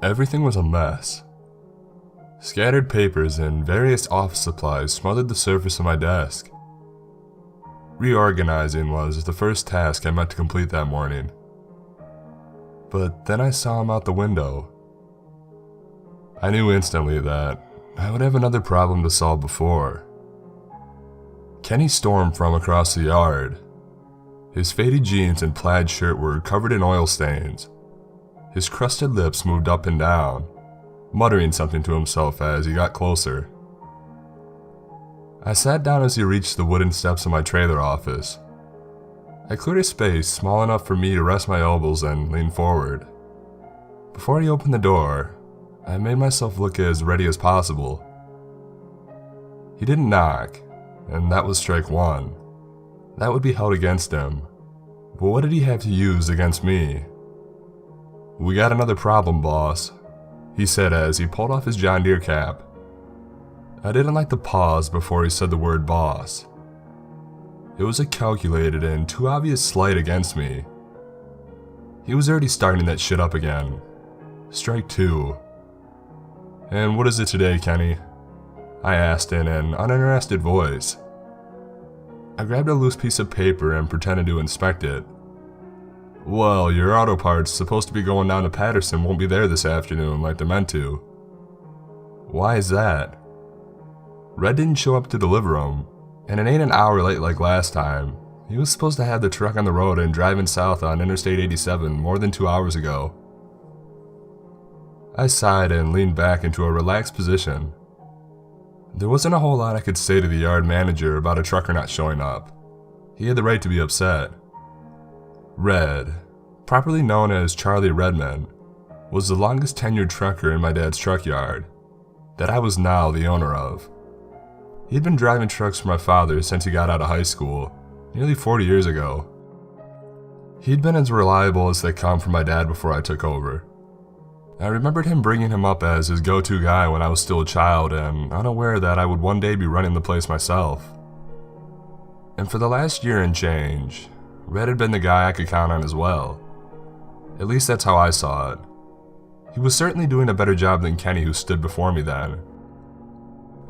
Everything was a mess. Scattered papers and various office supplies smothered the surface of my desk. Reorganizing was the first task I meant to complete that morning. But then I saw him out the window. I knew instantly that I would have another problem to solve before. Kenny stormed from across the yard. His faded jeans and plaid shirt were covered in oil stains. His crusted lips moved up and down, muttering something to himself as he got closer. I sat down as he reached the wooden steps of my trailer office. I cleared a space small enough for me to rest my elbows and lean forward. Before he opened the door, I made myself look as ready as possible. He didn't knock, and that was strike one. That would be held against him. But what did he have to use against me? "We got another problem, boss," he said as he pulled off his John Deere cap. I didn't like the pause before he said the word boss. It was a calculated and too obvious slight against me. He was already starting that shit up again. Strike two. "And what is it today, Kenny?" I asked in an uninterested voice. I grabbed a loose piece of paper and pretended to inspect it. "Well, your auto parts supposed to be going down to Patterson won't be there this afternoon like they're meant to." "Why is that?" "Red didn't show up to deliver them, and it ain't an hour late like last time. He was supposed to have the truck on the road and driving south on Interstate 87 more than 2 hours ago." I sighed and leaned back into a relaxed position. There wasn't a whole lot I could say to the yard manager about a trucker not showing up. He had the right to be upset. Red, properly known as Charlie Redman, was the longest tenured trucker in my dad's truck yard, that I was now the owner of. He'd been driving trucks for my father since he got out of high school, nearly 40 years ago. He'd been as reliable as they come for my dad before I took over. I remembered him bringing him up as his go-to guy when I was still a child and unaware that I would one day be running the place myself. And for the last year and change, Red had been the guy I could count on as well. At least that's how I saw it. He was certainly doing a better job than Kenny, who stood before me then.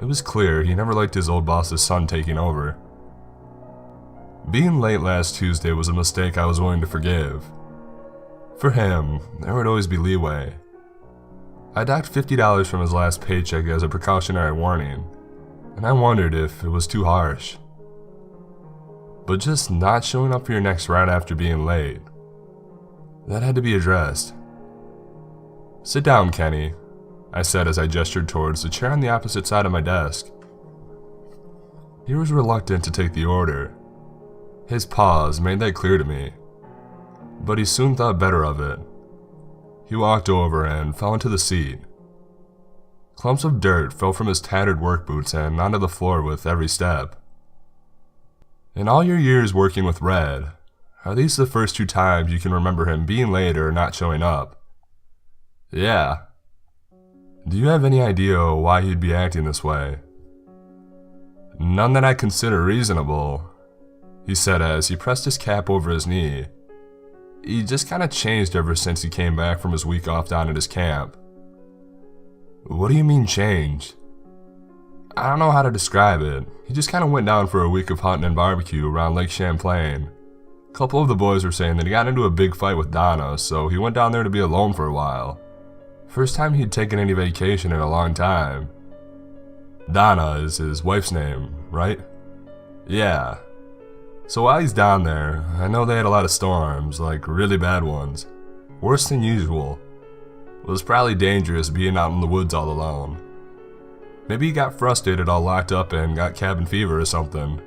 It was clear he never liked his old boss's son taking over. Being late last Tuesday was a mistake I was willing to forgive. For him, there would always be leeway. I docked $50 from his last paycheck as a precautionary warning, and I wondered if it was too harsh. But just not showing up for your next ride after being late, that had to be addressed. "Sit down, Kenny," I said as I gestured towards the chair on the opposite side of my desk. He was reluctant to take the order. His pause made that clear to me, but he soon thought better of it. He walked over and fell into the seat. Clumps of dirt fell from his tattered work boots and onto the floor with every step. "In all your years working with Red, are these the first 2 times you can remember him being late or not showing up?" "Yeah." "Do you have any idea why he'd be acting this way?" "None that I consider reasonable," he said as he pressed his cap over his knee. "He just kinda changed ever since he came back from his week off down at his camp." "What do you mean changed?" "I don't know how to describe it. He just kinda went down for a week of hunting and barbecue around Lake Champlain. A couple of the boys were saying that he got into a big fight with Donna, so he went down there to be alone for a while. First time he'd taken any vacation in a long time." "Donna is his wife's name, right?" "Yeah. So while he's down there, I know they had a lot of storms, like really bad ones. Worse than usual. It was probably dangerous being out in the woods all alone. Maybe he got frustrated all locked up and got cabin fever or something.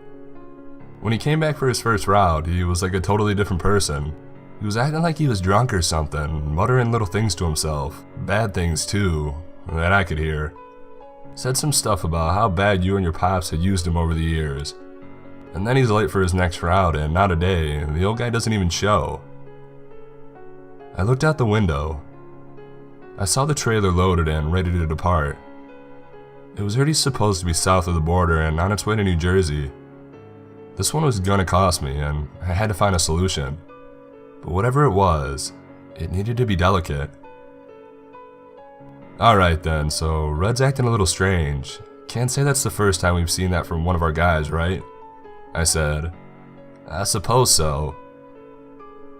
When he came back for his first route, he was like a totally different person. He was acting like he was drunk or something, muttering little things to himself. Bad things too, that I could hear. Said some stuff about how bad you and your pops had used him over the years. And then he's late for his next route, and not a day, the old guy doesn't even show." I looked out the window. I saw the trailer loaded and ready to depart. It was already supposed to be south of the border and on its way to New Jersey. This one was gonna cost me, and I had to find a solution. But whatever it was, it needed to be delicate. Alright then, so Red's acting a little strange. Can't say that's the first time we've seen that from one of our guys, right? I said. I suppose so.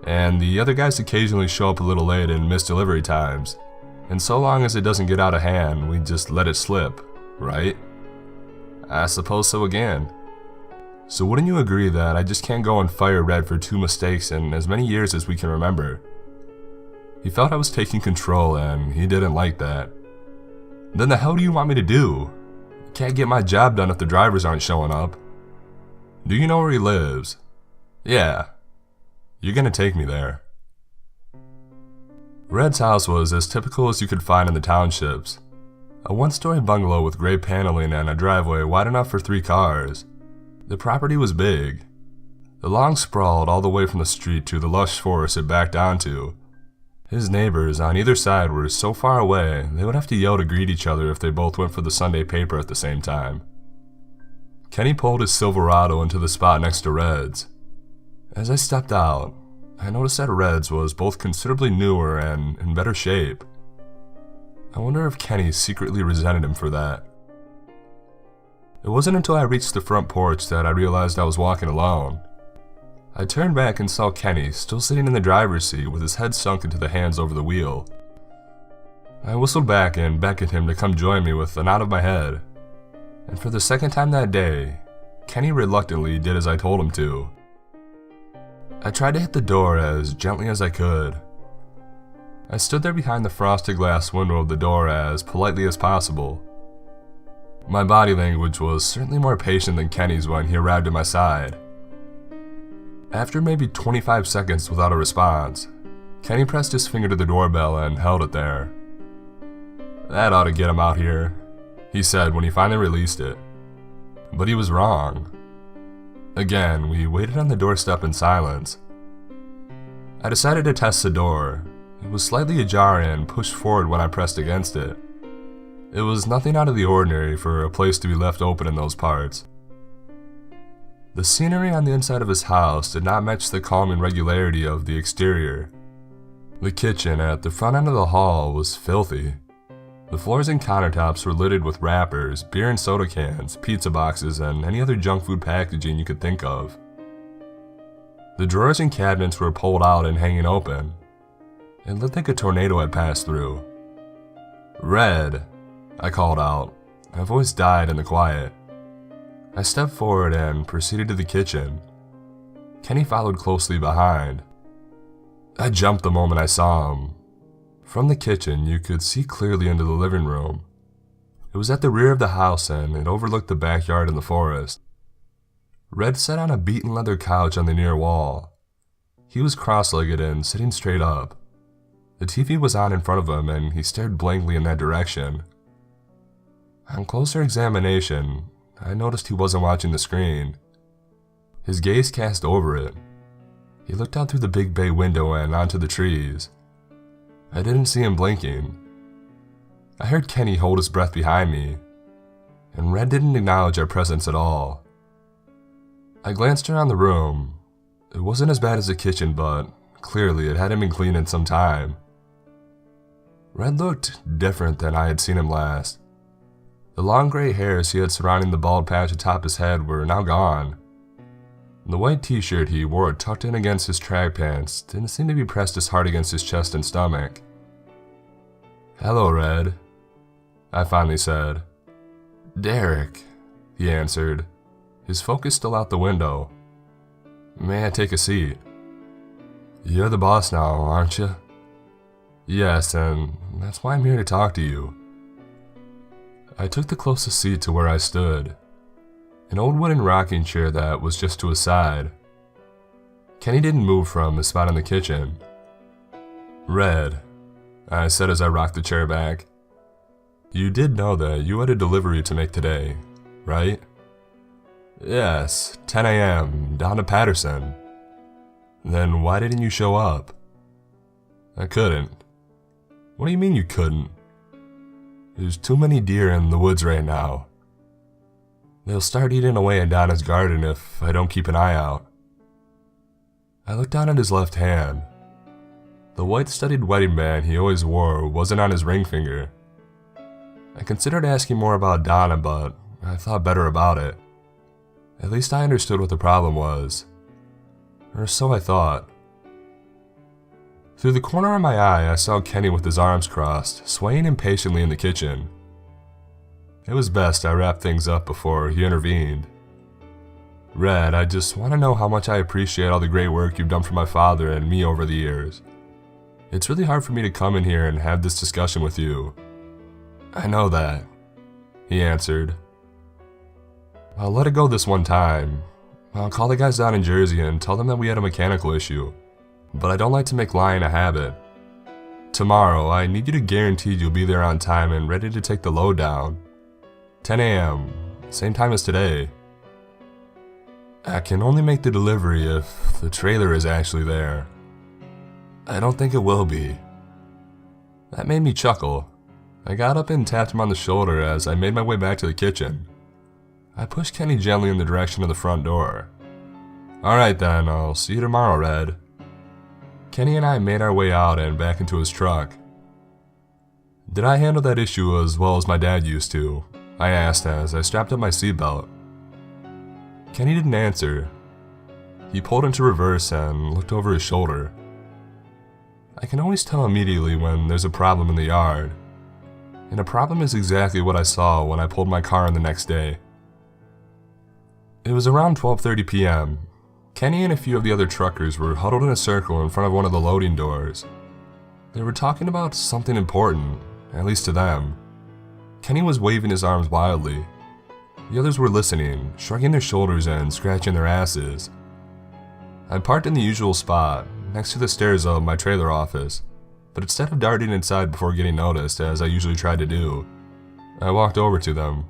And the other guys occasionally show up a little late and miss delivery times. And so long as it doesn't get out of hand, we just let it slip, right? I suppose so again. So wouldn't you agree that I just can't go and fire Red for 2 mistakes in as many years as we can remember? He felt I was taking control and he didn't like that. Then the hell do you want me to do? Can't get my job done if the drivers aren't showing up. Do you know where he lives? Yeah. You're gonna take me there. Red's house was as typical as you could find in the townships. A 1-story bungalow with gray paneling and a driveway wide enough for 3 cars. The property was big. The lawn sprawled all the way from the street to the lush forest it backed onto. His neighbors on either side were so far away they would have to yell to greet each other if they both went for the Sunday paper at the same time. Kenny pulled his Silverado into the spot next to Red's. As I stepped out, I noticed that Red's was both considerably newer and in better shape. I wonder if Kenny secretly resented him for that. It wasn't until I reached the front porch that I realized I was walking alone. I turned back and saw Kenny still sitting in the driver's seat with his head sunk into the hands over the wheel. I whistled back and beckoned him to come join me with a nod of my head. And for the second time that day, Kenny reluctantly did as I told him to. I tried to hit the door as gently as I could. I stood there behind the frosted glass window of the door as politely as possible. My body language was certainly more patient than Kenny's when he arrived at my side. After maybe 25 seconds without a response, Kenny pressed his finger to the doorbell and held it there. "That ought to get him out here," he said when he finally released it. But he was wrong. Again, we waited on the doorstep in silence. I decided to test the door. It was slightly ajar and pushed forward when I pressed against it. It was nothing out of the ordinary for a place to be left open in those parts. The scenery on the inside of his house did not match the calming regularity of the exterior. The kitchen at the front end of the hall was filthy. The floors and countertops were littered with wrappers, beer and soda cans, pizza boxes, and any other junk food packaging you could think of. The drawers and cabinets were pulled out and hanging open. It looked like a tornado had passed through. "Red," I called out. My voice died in the quiet. I stepped forward and proceeded to the kitchen. Kenny followed closely behind. I jumped the moment I saw him. From the kitchen, you could see clearly into the living room. It was at the rear of the house and it overlooked the backyard and the forest. Red sat on a beaten leather couch on the near wall. He was cross-legged and sitting straight up. The TV was on in front of him and he stared blankly in that direction. On closer examination, I noticed he wasn't watching the screen. His gaze cast over it. He looked out through the big bay window and onto the trees. I didn't see him blinking. I heard Kenny hold his breath behind me, and Red didn't acknowledge our presence at all. I glanced around the room. It wasn't as bad as the kitchen, but clearly it hadn't been cleaned in some time. Red looked different than I had seen him last. The long gray hairs he had surrounding the bald patch atop his head were now gone. The white t-shirt he wore tucked in against his track pants didn't seem to be pressed as hard against his chest and stomach. "Hello, Red," I finally said. "Derek," he answered, his focus still out the window. "May I take a seat?" "You're the boss now, aren't you?" "Yes, and that's why I'm here to talk to you." I took the closest seat to where I stood, an old wooden rocking chair that was just to his side. Kenny didn't move from his spot in the kitchen. "Red," I said as I rocked the chair back, "you did know that you had a delivery to make today, right?" "Yes, 10 a.m., down to Patterson." "Then why didn't you show up?" "I couldn't." "What do you mean you couldn't?" "There's too many deer in the woods right now. They'll start eating away at Donna's garden if I don't keep an eye out." I looked down at his left hand. The white studded wedding band he always wore wasn't on his ring finger. I considered asking more about Donna, but I thought better about it. At least I understood what the problem was. Or so I thought. Through the corner of my eye, I saw Kenny with his arms crossed, swaying impatiently in the kitchen. It was best I wrapped things up before he intervened. Red, I just want to know how much I appreciate all the great work you've done for my father and me over the years. It's really hard for me to come in here and have this discussion with you. I know that, he answered. I'll let it go this one time. I'll call the guys down in Jersey and tell them that we had a mechanical issue, but I don't like to make lying a habit. Tomorrow, I need you to guarantee you'll be there on time and ready to take the load down. 10 a.m., same time as today. I can only make the delivery if the trailer is actually there. I don't think it will be. That made me chuckle. I got up and tapped him on the shoulder as I made my way back to the kitchen. I pushed Kenny gently in the direction of the front door. Alright then, I'll see you tomorrow, Red. Kenny and I made our way out and back into his truck. Did I handle that issue as well as my dad used to? I asked as I strapped up my seatbelt. Kenny didn't answer. He pulled into reverse and looked over his shoulder. I can always tell immediately when there's a problem in the yard. And a problem is exactly what I saw when I pulled my car in the next day. It was around 12:30 p.m. Kenny and a few of the other truckers were huddled in a circle in front of one of the loading doors. They were talking about something important, at least to them. Kenny was waving his arms wildly. The others were listening, shrugging their shoulders and scratching their asses. I parked in the usual spot, next to the stairs of my trailer office, but instead of darting inside before getting noticed, as I usually tried to do, I walked over to them.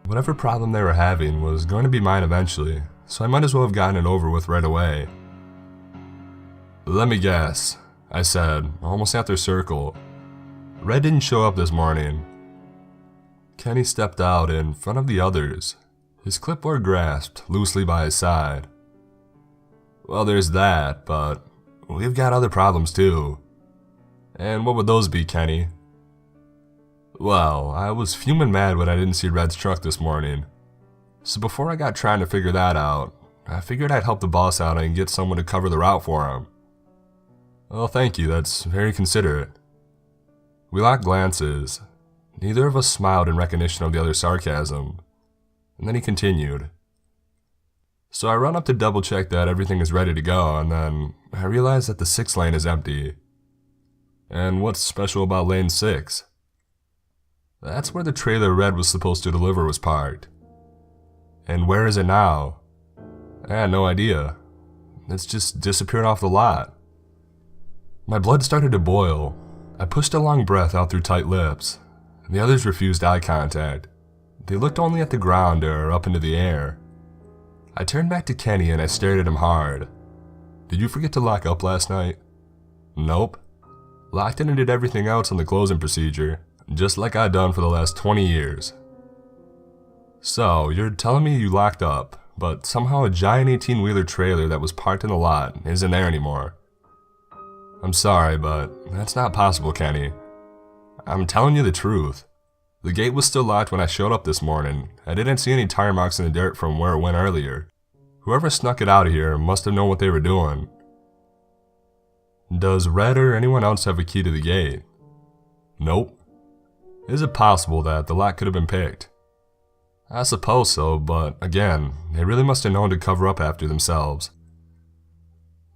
Whatever problem they were having was going to be mine eventually, so I might as well have gotten it over with right away. Let me guess, I said, almost at their circle. Red didn't show up this morning. Kenny stepped out in front of the others, his clipboard grasped loosely by his side. Well, there's that, but we've got other problems too. And what would those be, Kenny? Well, I was fuming mad when I didn't see Red's truck this morning. So before I got trying to figure that out, I figured I'd help the boss out and get someone to cover the route for him. Well, thank you, that's very considerate. We locked glances. Neither of us smiled in recognition of the other's sarcasm. And then he continued. So I run up to double check that everything is ready to go, and then I realize that the 6th lane is empty. And what's special about lane 6? That's where the trailer Red was supposed to deliver was parked. And where is it now? I had no idea. It's just disappeared off the lot. My blood started to boil. I pushed a long breath out through tight lips. The others refused eye contact. They looked only at the ground or up into the air. I turned back to Kenny and I stared at him hard. Did you forget to lock up last night? Nope. Locked in and did everything else on the closing procedure, just like I'd done for the last 20 years. So, you're telling me you locked up, but somehow a giant 18-wheeler trailer that was parked in the lot isn't there anymore. I'm sorry, but that's not possible, Kenny. I'm telling you the truth. The gate was still locked when I showed up this morning. I didn't see any tire marks in the dirt from where it went earlier. Whoever snuck it out of here must have known what they were doing. Does Red or anyone else have a key to the gate? Nope. Is it possible that the lock could have been picked? I suppose so, but again, they really must have known to cover up after themselves.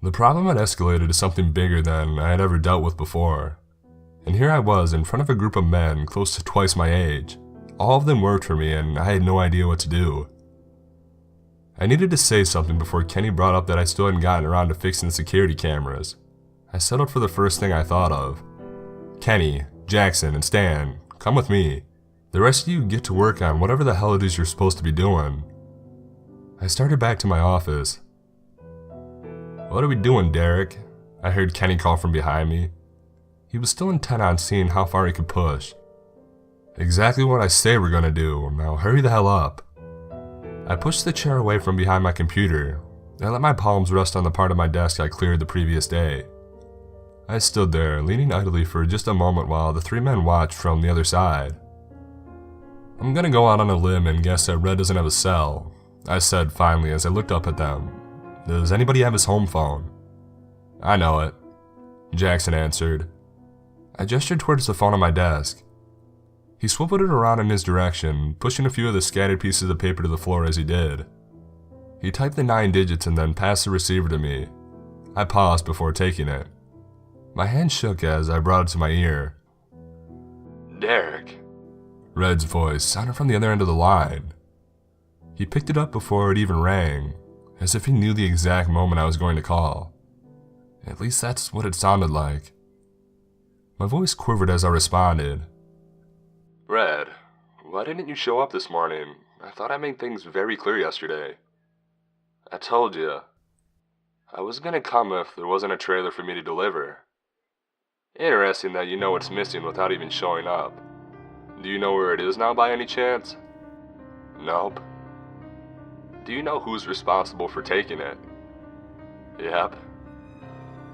The problem had escalated to something bigger than I had ever dealt with before. And here I was in front of a group of men close to twice my age. All of them worked for me and I had no idea what to do. I needed to say something before Kenny brought up that I still hadn't gotten around to fixing the security cameras. I settled for the first thing I thought of. Kenny, Jackson, and Stan, come with me. The rest of you get to work on whatever the hell it is you're supposed to be doing. I started back to my office. What are we doing, Derek? I heard Kenny call from behind me. He was still intent on seeing how far he could push. Exactly what I say we're gonna do, now hurry the hell up. I pushed the chair away from behind my computer and let my palms rest on the part of my desk I cleared the previous day. I stood there, leaning idly for just a moment while the three men watched from the other side. "I'm gonna go out on a limb and guess that Red doesn't have a cell," I said finally as I looked up at them. "Does anybody have his home phone?" "I know it," Jackson answered. I gestured towards the phone on my desk. He swiveled it around in his direction, pushing a few of the scattered pieces of paper to the floor as he did. He typed the 9 digits and then passed the receiver to me. I paused before taking it. My hand shook as I brought it to my ear. "Derek." Red's voice sounded from the other end of the line. He picked it up before it even rang, as if he knew the exact moment I was going to call. At least that's what it sounded like. My voice quivered as I responded. "Red, why didn't you show up this morning? I thought I made things very clear yesterday." "I told you. I was gonna come if there wasn't a trailer for me to deliver." "Interesting that you know it's missing without even showing up. Do you know where it is now by any chance?" "Nope." "Do you know who's responsible for taking it?" "Yep."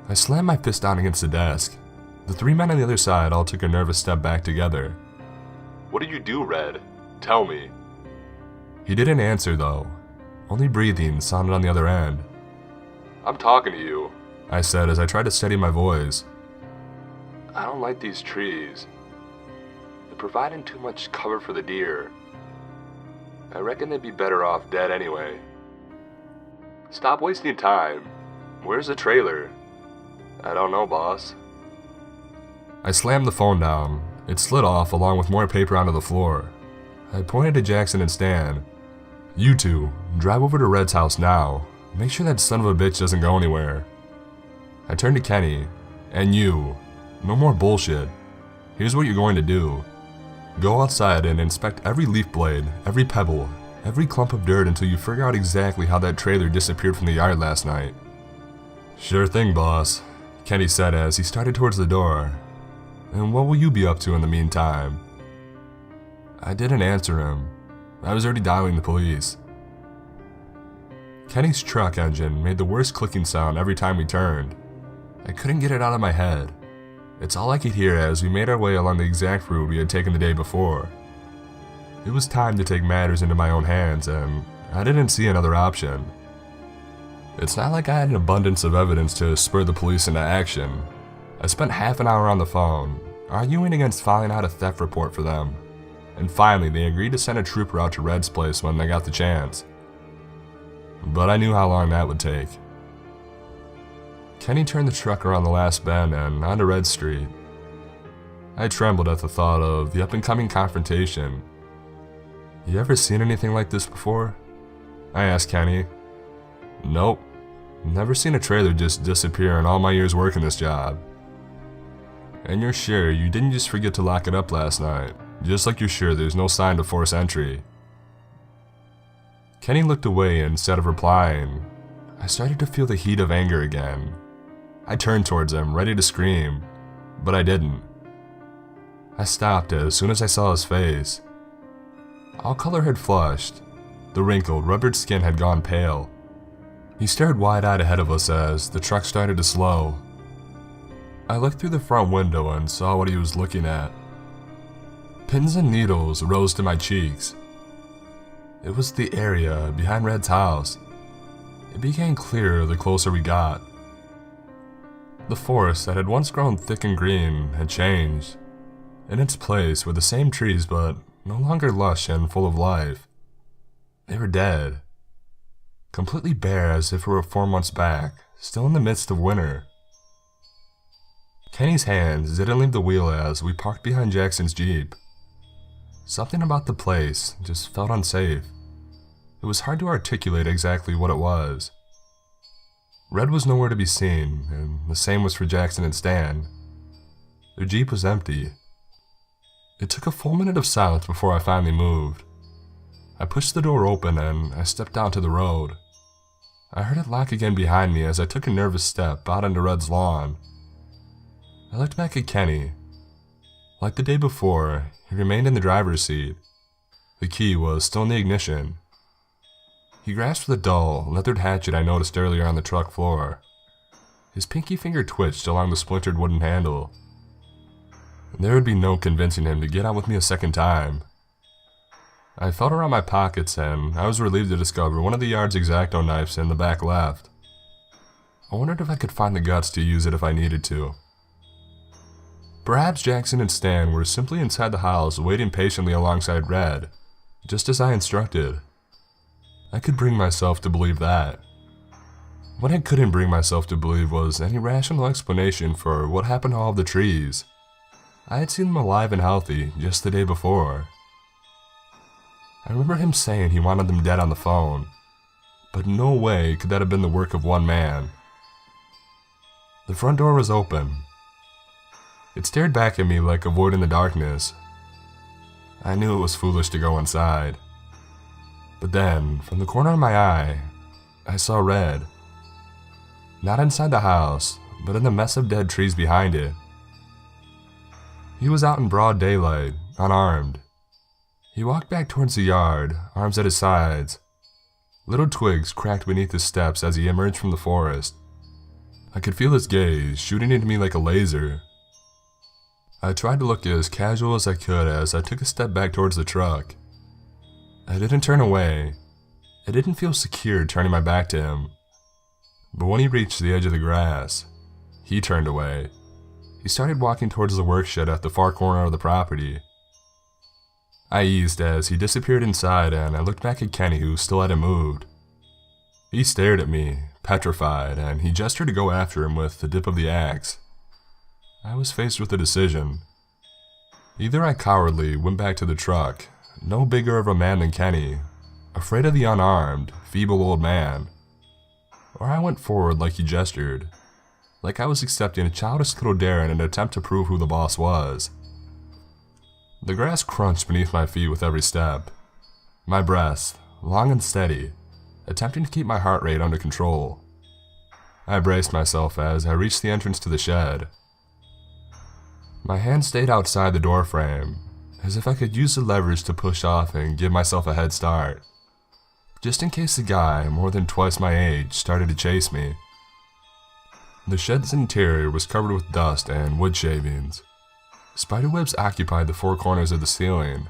I slammed my fist down against the desk. The three men on the other side all took a nervous step back together. "What did you do, Red? Tell me." He didn't answer though. Only breathing sounded on the other end. "I'm talking to you," I said as I tried to steady my voice. "I don't like these trees. They're providing too much cover for the deer. I reckon they'd be better off dead anyway." "Stop wasting time. Where's the trailer?" "I don't know, boss." I slammed the phone down. It slid off along with more paper onto the floor. I pointed to Jackson and Stan. "You two, drive over to Red's house now. Make sure that son of a bitch doesn't go anywhere." I turned to Kenny. "And you, no more bullshit. Here's what you're going to do. Go outside and inspect every leaf blade, every pebble, every clump of dirt until you figure out exactly how that trailer disappeared from the yard last night." "Sure thing, boss," Kenny said as he started towards the door. "And what will you be up to in the meantime?" I didn't answer him. I was already dialing the police. Kenny's truck engine made the worst clicking sound every time we turned. I couldn't get it out of my head. It's all I could hear as we made our way along the exact route we had taken the day before. It was time to take matters into my own hands, and I didn't see another option. It's not like I had an abundance of evidence to spur the police into action. I spent half an hour on the phone, arguing against filing out a theft report for them, and finally they agreed to send a trooper out to Red's place when they got the chance. But I knew how long that would take. Kenny turned the truck around the last bend and onto Red Street. I trembled at the thought of the up-and-coming confrontation. "You ever seen anything like this before?" I asked Kenny. "Nope. Never seen a trailer just disappear in all my years working this job." "And you're sure you didn't just forget to lock it up last night, just like you're sure there's no sign to force entry?" Kenny looked away instead of replying. I started to feel the heat of anger again. I turned towards him, ready to scream, but I didn't. I stopped as soon as I saw his face. All color had flushed. The wrinkled, rubbered skin had gone pale. He stared wide-eyed ahead of us as the truck started to slow. I looked through the front window and saw what he was looking at. Pins and needles rose to my cheeks. It was the area behind Red's house. It became clearer the closer we got. The forest that had once grown thick and green had changed. In its place were the same trees, but no longer lush and full of life. They were dead. Completely bare as if it were 4 months back, still in the midst of winter. Kenny's hands didn't leave the wheel as we parked behind Jackson's Jeep. Something about the place just felt unsafe. It was hard to articulate exactly what it was. Red was nowhere to be seen, and the same was for Jackson and Stan. Their Jeep was empty. It took a full minute of silence before I finally moved. I pushed the door open and I stepped down to the road. I heard it lock again behind me as I took a nervous step out onto Red's lawn. I looked back at Kenny. Like the day before, he remained in the driver's seat. The key was still in the ignition. He grasped the dull, leathered hatchet I noticed earlier on the truck floor. His pinky finger twitched along the splintered wooden handle. There would be no convincing him to get out with me a second time. I felt around my pockets and I was relieved to discover one of the yard's X-Acto knives in the back left. I wondered if I could find the guts to use it if I needed to. Perhaps Jackson and Stan were simply inside the house waiting patiently alongside Red, just as I instructed. I could bring myself to believe that. What I couldn't bring myself to believe was any rational explanation for what happened to all of the trees. I had seen them alive and healthy just the day before. I remember him saying he wanted them dead on the phone, but no way could that have been the work of one man. The front door was open. It stared back at me like a void in the darkness. I knew it was foolish to go inside. But then, from the corner of my eye, I saw Red. Not inside the house, but in the mess of dead trees behind it. He was out in broad daylight, unarmed. He walked back towards the yard, arms at his sides. Little twigs cracked beneath his steps as he emerged from the forest. I could feel his gaze shooting into me like a laser. I tried to look as casual as I could as I took a step back towards the truck. I didn't turn away. It didn't feel secure turning my back to him. But when he reached the edge of the grass, he turned away. He started walking towards the work shed at the far corner of the property. I eased as he disappeared inside and I looked back at Kenny, who still hadn't moved. He stared at me, petrified, and he gestured to go after him with the dip of the axe. I was faced with a decision. Either I cowardly went back to the truck, no bigger of a man than Kenny, afraid of the unarmed, feeble old man, or I went forward like he gestured, like I was accepting a childish little dare in an attempt to prove who the boss was. The grass crunched beneath my feet with every step, my breath, long and steady, attempting to keep my heart rate under control. I braced myself as I reached the entrance to the shed. My hand stayed outside the door frame, as if I could use the leverage to push off and give myself a head start, just in case the guy, more than twice my age, started to chase me. The shed's interior was covered with dust and wood shavings. Spiderwebs occupied the four corners of the ceiling.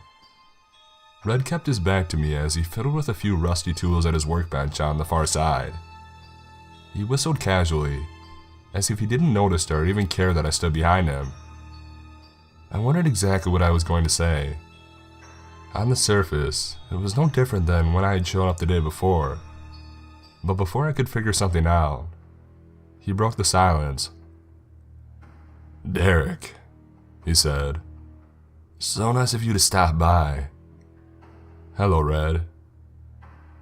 Red kept his back to me as he fiddled with a few rusty tools at his workbench on the far side. He whistled casually, as if he didn't notice or even care that I stood behind him. I wondered exactly what I was going to say. On the surface, it was no different than when I had shown up the day before. But before I could figure something out, he broke the silence. "Derek," he said. "So nice of you to stop by." "Hello, Red."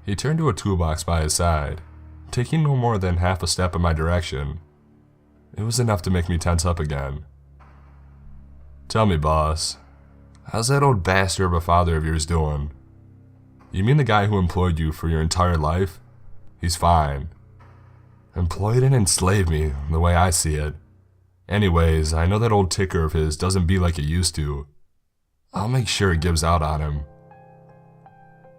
He turned to a toolbox by his side, taking no more than half a step in my direction. It was enough to make me tense up again. "Tell me, boss, how's that old bastard of a father of yours doing?" "You mean the guy who employed you for your entire life?" "He's fine." "Employed and enslaved me, the way I see it. Anyways, I know that old ticker of his doesn't be like it used to. I'll make sure it gives out on him."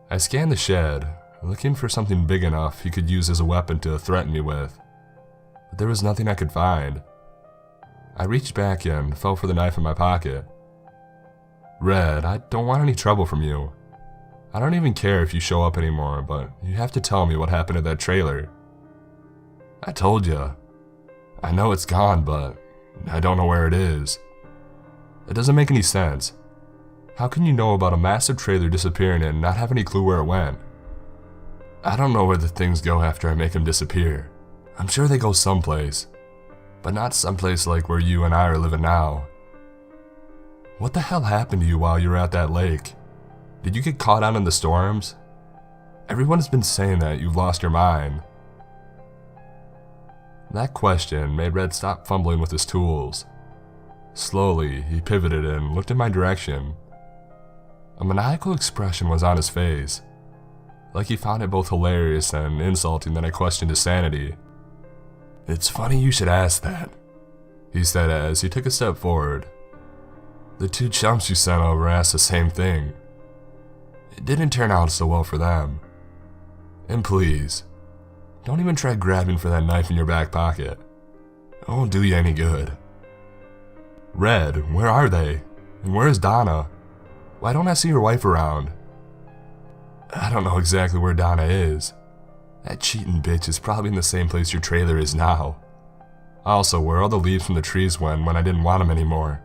I scanned the shed, looking for something big enough he could use as a weapon to threaten me with, but there was nothing I could find. I reached back and felt for the knife in my pocket. "Red, I don't want any trouble from you. I don't even care if you show up anymore, but you have to tell me what happened to that trailer." "I told you. I know it's gone, but I don't know where it is." "It doesn't make any sense. How can you know about a massive trailer disappearing and not have any clue where it went?" "I don't know where the things go after I make them disappear. I'm sure they go someplace, but not someplace like where you and I are living now." "What the hell happened to you while you were at that lake? Did you get caught out in the storms? Everyone has been saying that you've lost your mind." That question made Red stop fumbling with his tools. Slowly, he pivoted and looked in my direction. A maniacal expression was on his face, like he found it both hilarious and insulting that I questioned his sanity. "It's funny you should ask that," he said as he took a step forward. "The two chumps you sent over asked the same thing. It didn't turn out so well for them. And please, don't even try grabbing for that knife in your back pocket. It won't do you any good. Red, where are they? And where is Donna? Why don't I see your wife around? I don't know exactly where Donna is. That cheating bitch is probably in the same place your trailer is now. Also, where all the leaves from the trees went when I didn't want them anymore.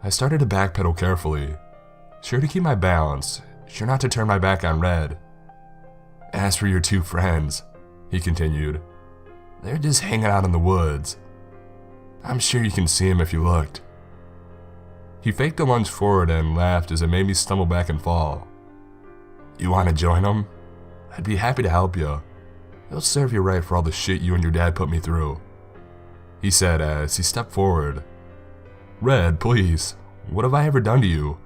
I started to backpedal carefully, sure to keep my balance, sure not to turn my back on Red. As for your two friends, he continued, they're just hanging out in the woods. I'm sure you can see them if you looked. He faked a lunge forward and laughed as it made me stumble back and fall. You want to join them? I'd be happy to help you. It'll serve you right for all the shit you and your dad put me through, he said as he stepped forward. Red, please, what have I ever done to you?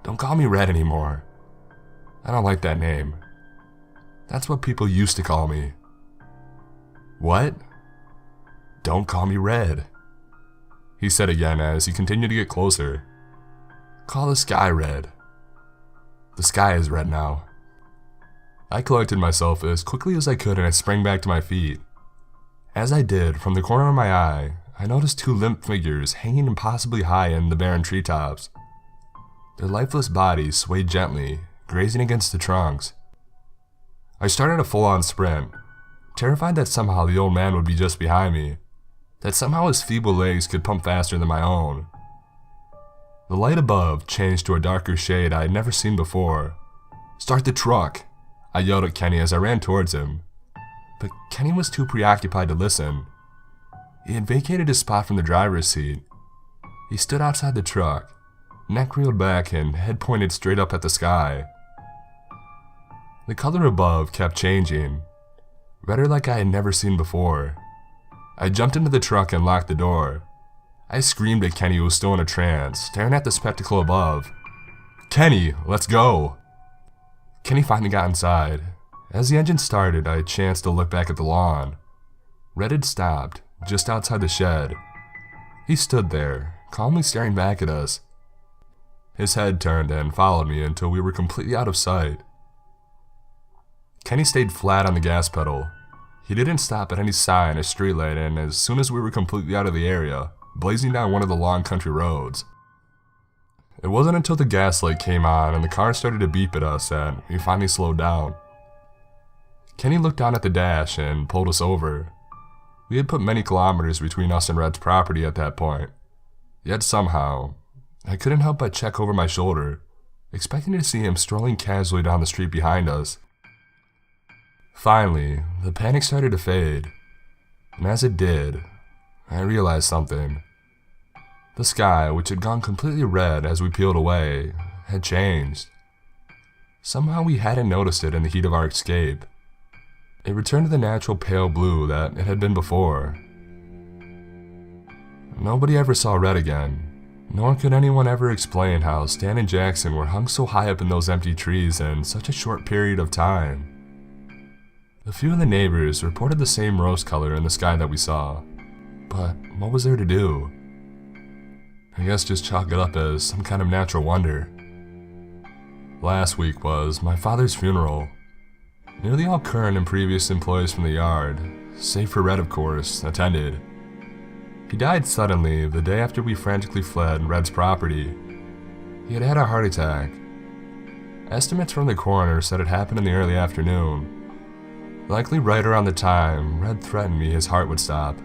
Don't call me Red anymore. I don't like that name. That's what people used to call me. What? Don't call me Red, he said again as he continued to get closer. Call the sky red. The sky is red now. I collected myself as quickly as I could and I sprang back to my feet. As I did, from the corner of my eye, I noticed two limp figures hanging impossibly high in the barren treetops. Their lifeless bodies swayed gently, grazing against the trunks. I started a full-on sprint, terrified that somehow the old man would be just behind me, that somehow his feeble legs could pump faster than my own. The light above changed to a darker shade I had never seen before. Start the truck, I yelled at Kenny as I ran towards him. But Kenny was too preoccupied to listen. He had vacated his spot from the driver's seat. He stood outside the truck, neck reeled back and head pointed straight up at the sky. The color above kept changing, redder like I had never seen before. I jumped into the truck and locked the door. I screamed at Kenny, who was still in a trance, staring at the spectacle above. Kenny, let's go! Kenny finally got inside. As the engine started, I chanced to look back at the lawn. Red had stopped, just outside the shed. He stood there, calmly staring back at us. His head turned and followed me until we were completely out of sight. Kenny stayed flat on the gas pedal. He didn't stop at any sign or streetlight, and as soon as we were completely out of the area, blazing down one of the long country roads. It wasn't until the gas light came on and the car started to beep at us that we finally slowed down. Kenny looked down at the dash and pulled us over. We had put many kilometers between us and Red's property at that point. Yet somehow, I couldn't help but check over my shoulder, expecting to see him strolling casually down the street behind us. Finally, the panic started to fade, and as it did, I realized something. The sky, which had gone completely red as we peeled away, had changed. Somehow we hadn't noticed it in the heat of our escape. It returned to the natural pale blue that it had been before. Nobody ever saw Red again, nor could anyone ever explain how Stan and Jackson were hung so high up in those empty trees in such a short period of time. A few of the neighbors reported the same rose color in the sky that we saw, but what was there to do? I guess just chalk it up as some kind of natural wonder. Last week was my father's funeral. Nearly all current and previous employees from the yard, save for Red of course, attended. He died suddenly the day after we frantically fled Red's property. He had had a heart attack. Estimates from the coroner said it happened in the early afternoon. Likely right around the time Red threatened me his heart would stop.